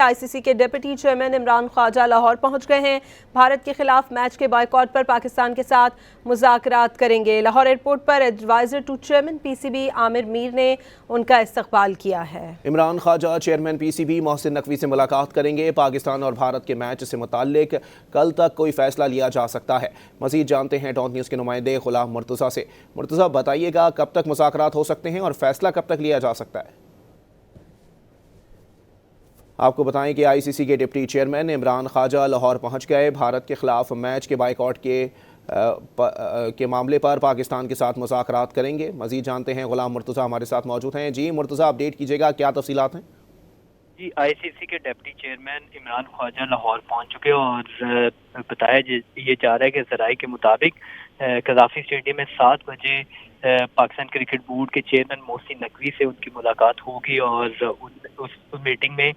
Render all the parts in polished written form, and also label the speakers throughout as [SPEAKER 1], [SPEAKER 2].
[SPEAKER 1] ICC کے deputy chairman Imran خواجہ لاہور پہنچ گئے ہیں۔ بھارت کے خلاف میچ کے بائیکاٹ پر پاکستان کے ساتھ مذاکرات کریں گے۔ لاہور ایئرپورٹ پر adviser to chairman PCB Aamir Mir نے ان کا استقبال کیا ہے۔
[SPEAKER 2] عمران خواجہ چیئرمین PCB محسن نقوی سے ملاقات کریں گے۔ پاکستان اور بھارت کے میچ سے متعلق کل تک کوئی فیصلہ لیا جا سکتا ہے۔ مزید جانتے ہیں ڈان نیوز کے نمائندے غلام مرتضیٰ سے۔ مرتضیٰ، بتائیے گا کب تک مذاکرات ہو سکتے ہیں اور فیصلہ کب تک لیا جا سکتا ہے؟ آپ کو بتائیں کہ ICC کے ڈپٹی چیئرمین عمران خواجہ لاہور پہنچ گئے۔ بھارت کے خلاف میچ کے بائیکاٹ کے معاملے پر پاکستان کے ساتھ مذاکرات کریں گے۔ مزید جانتے ہیں غلام مرتضیٰ ہمارے ساتھ موجود ہیں۔ جی مرتضیٰ، اپڈیٹ کیجیے گا، کیا تفصیلات ہیں؟
[SPEAKER 3] جی، ICC کے ڈپٹی چیئرمین عمران خواجہ لاہور پہنچ چکے اور بتایا یہ جا رہا ہے کہ ذرائع کے مطابق قذافی اسٹیڈیم میں 7 بجے پاکستان کرکٹ بورڈ کے چیئرمین محسن نقوی سے ان کی ملاقات ہوگی اور اس میٹنگ میں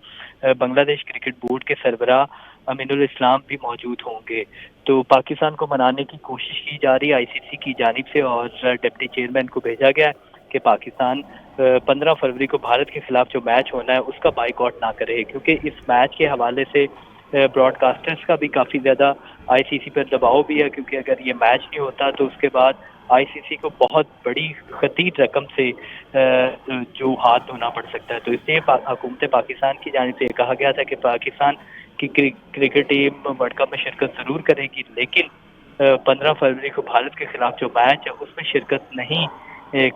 [SPEAKER 3] بنگلہ دیش کرکٹ بورڈ کے سربراہ امین الاسلام بھی موجود ہوں گے۔ تو پاکستان کو منانے کی کوشش کی جا رہی ہے ICC کی جانب سے اور ڈپٹی چیئرمین کو بھیجا گیا ہے کہ پاکستان 15 فروری کو بھارت کے خلاف جو میچ ہونا ہے اس کا بائیکاٹ نہ کرے، کیونکہ اس میچ کے حوالے سے براڈ کاسٹرز کا بھی کافی زیادہ ICC پر دباؤ بھی ہے، کیونکہ اگر یہ میچ نہیں ہوتا تو اس کے بعد ICC کو بہت بڑی خطیر رقم سے جو ہاتھ دھونا پڑ سکتا ہے۔ تو اس لیے حکومت پاکستان کی جانب سے یہ کہا گیا تھا کہ پاکستان کی کرکٹ ٹیم ورلڈ کپ میں شرکت ضرور کرے گی، لیکن 15 فروری کو بھارت کے خلاف جو میچ ہے اس میں شرکت نہیں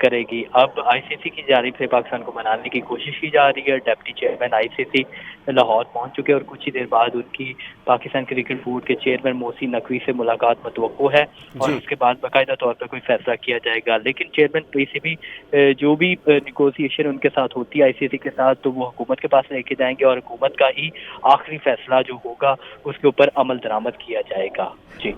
[SPEAKER 3] کرے گی۔ اب ICC کی جانب سے پاکستان کو منانے کی کوشش کی جا رہی ہے۔ ڈپٹی چیئرمین ICC لاہور پہنچ چکے اور کچھ ہی دیر بعد ان کی پاکستان کرکٹ بورڈ کے چیئرمین محسن نقوی سے ملاقات متوقع ہے اور اس کے بعد باقاعدہ طور پر کوئی فیصلہ کیا جائے گا۔ لیکن چیئرمین PCB جو بھی نیگوسیشن ان کے ساتھ ہوتی ہے ICC کے ساتھ تو وہ حکومت کے پاس لے کے جائیں گے اور حکومت کا ہی آخری فیصلہ جو ہوگا اس کے اوپر عمل درآمد کیا جائے گا۔ جی